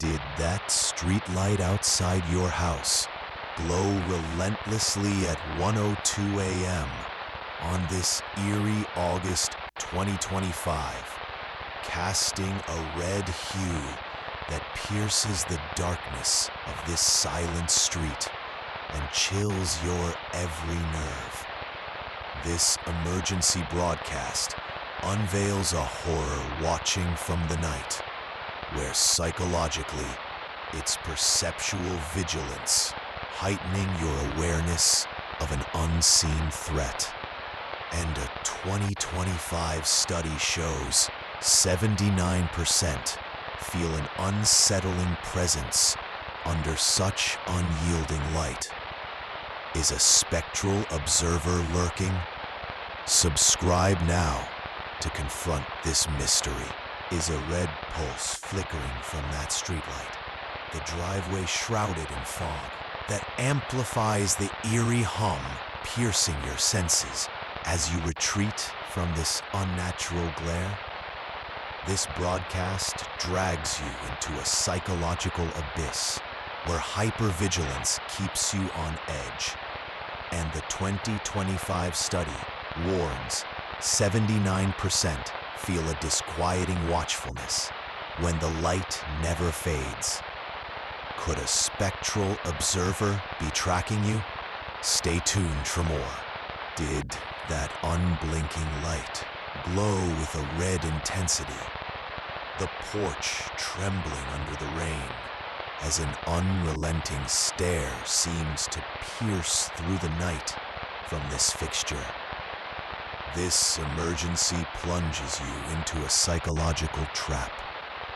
Did that streetlight outside your house glow relentlessly at 1:02 a.m. on this eerie August 2025, casting a red hue that pierces the darkness of this silent street and chills your every nerve? This emergency broadcast unveils a horror watching from the night, where psychologically, it's perceptual vigilance, heightening your awareness of an unseen threat. And a 2025 study shows 79% feel an unsettling presence under such unyielding light. Is a spectral observer lurking? Subscribe now to confront this mystery. Is a red pulse flickering from that streetlight, the driveway shrouded in fog that amplifies the eerie hum piercing your senses as you retreat from this unnatural glare? This broadcast drags you into a psychological abyss where hypervigilance keeps you on edge, and the 2025 study warns 79% feel a disquieting watchfulness when the light never fades. Could a spectral observer be tracking you? Stay tuned for more. Did that unblinking light glow with a red intensity? The porch trembling under the rain as an unrelenting stare seems to pierce through the night from this fixture. This emergency plunges you into a psychological trap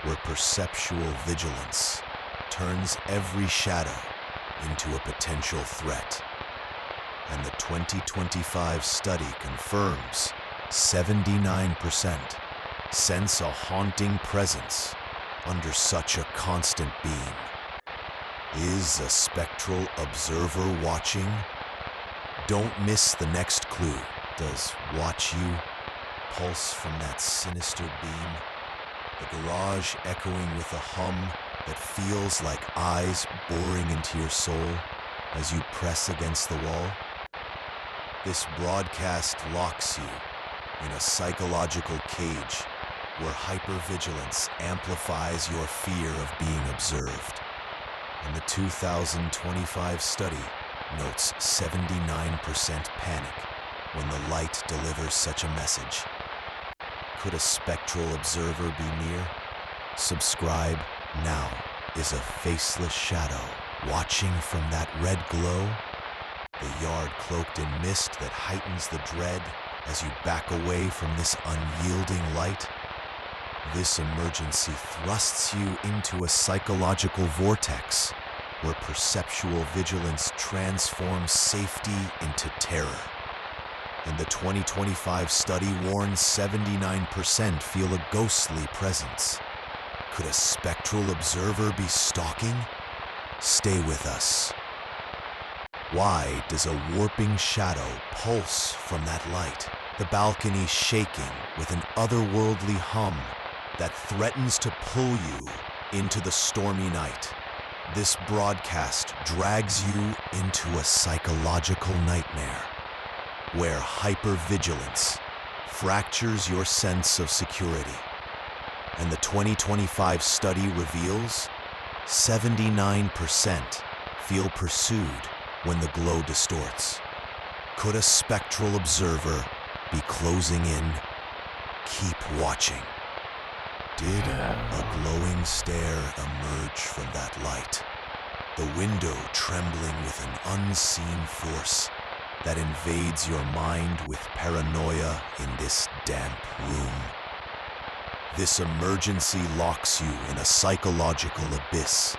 where perceptual vigilance turns every shadow into a potential threat. And the 2025 study confirms 79% sense a haunting presence under such a constant beam. Is a spectral observer watching? Don't miss the next clue. Does watch you pulse from that sinister beam, the garage echoing with a hum that feels like eyes boring into your soul as you press against the wall? This broadcast locks you in a psychological cage where hypervigilance amplifies your fear of being observed. And the 2025 study notes 79% panic when the light delivers such a message. Could a spectral observer be near? Subscribe now. Is a faceless shadow watching from that red glow? The yard cloaked in mist that heightens the dread as you back away from this unyielding light? This emergency thrusts you into a psychological vortex where perceptual vigilance transforms safety into terror. And the 2025 study warns 79% feel a ghostly presence. Could a spectral observer be stalking? Stay with us. Why does a warping shadow pulse from that light, the balcony shaking with an otherworldly hum that threatens to pull you into the stormy night? This broadcast drags you into a psychological nightmare where hypervigilance fractures your sense of security. And the 2025 study reveals 79% feel pursued when the glow distorts. Could a spectral observer be closing in? Keep watching. Did a glowing stare emerge from that light? The window trembling with an unseen force that invades your mind with paranoia in this damp room. This emergency locks you in a psychological abyss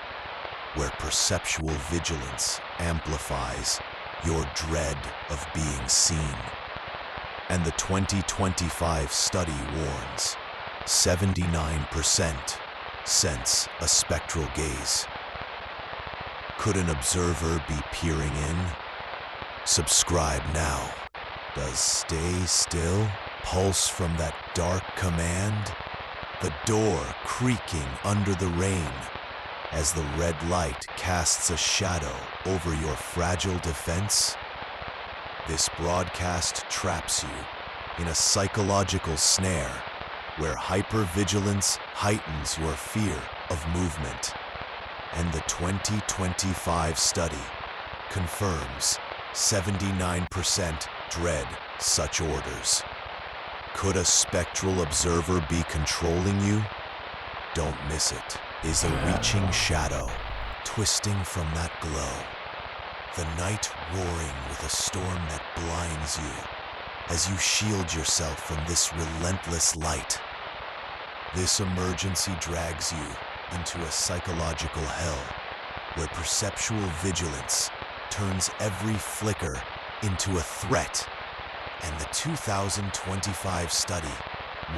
where perceptual vigilance amplifies your dread of being seen. And the 2025 study warns 79% sense a spectral gaze. Could an observer be peering in? Subscribe now. Does stay still pulse from that dark command? The door creaking under the rain as the red light casts a shadow over your fragile defense? This broadcast traps you in a psychological snare where hypervigilance heightens your fear of movement. And the 2025 study confirms 79% dread such orders. Could a spectral observer be controlling you? Don't miss it. Is a reaching shadow twisting from that glow. The night roaring with a storm that blinds you as you shield yourself from this relentless light. This emergency drags you into a psychological hell where perceptual vigilance turns every flicker into a threat. And the 2025 study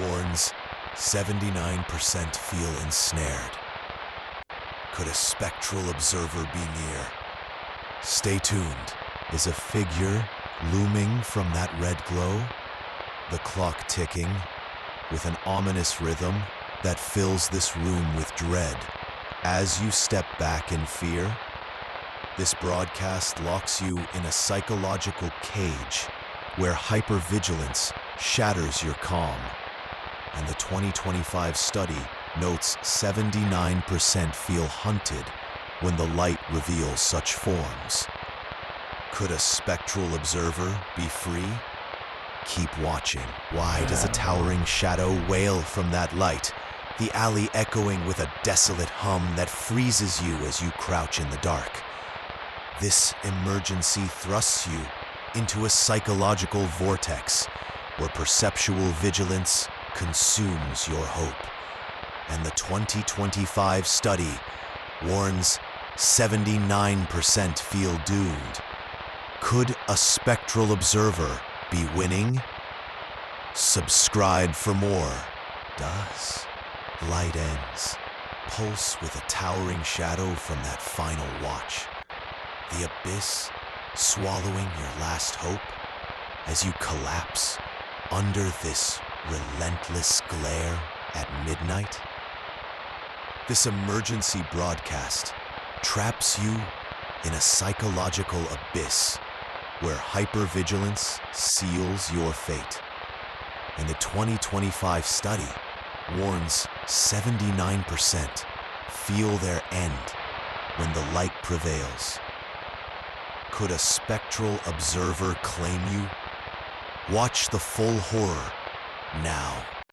warns 79% feel ensnared. Could a spectral observer be near? Stay tuned. Is a figure looming from that red glow? The clock ticking with an ominous rhythm that fills this room with dread. As you step back in fear, this broadcast locks you in a psychological cage where hypervigilance shatters your calm. And the 2025 study notes 79% feel hunted when the light reveals such forms. Could a spectral observer be free? Keep watching. Why does a towering shadow wail from that light? The alley echoing with a desolate hum that freezes you as you crouch in the dark. This emergency thrusts you into a psychological vortex where perceptual vigilance consumes your hope. And the 2025 study warns 79% feel doomed. Could a spectral observer be winning? Subscribe for more. Does light ends pulse with a towering shadow from that final watch? The abyss swallowing your last hope as you collapse under this relentless glare at midnight? This emergency broadcast traps you in a psychological abyss where hypervigilance seals your fate. And the 2025 study warns 79% feel their end when the light prevails. Could a spectral observer claim you? Watch the full horror now.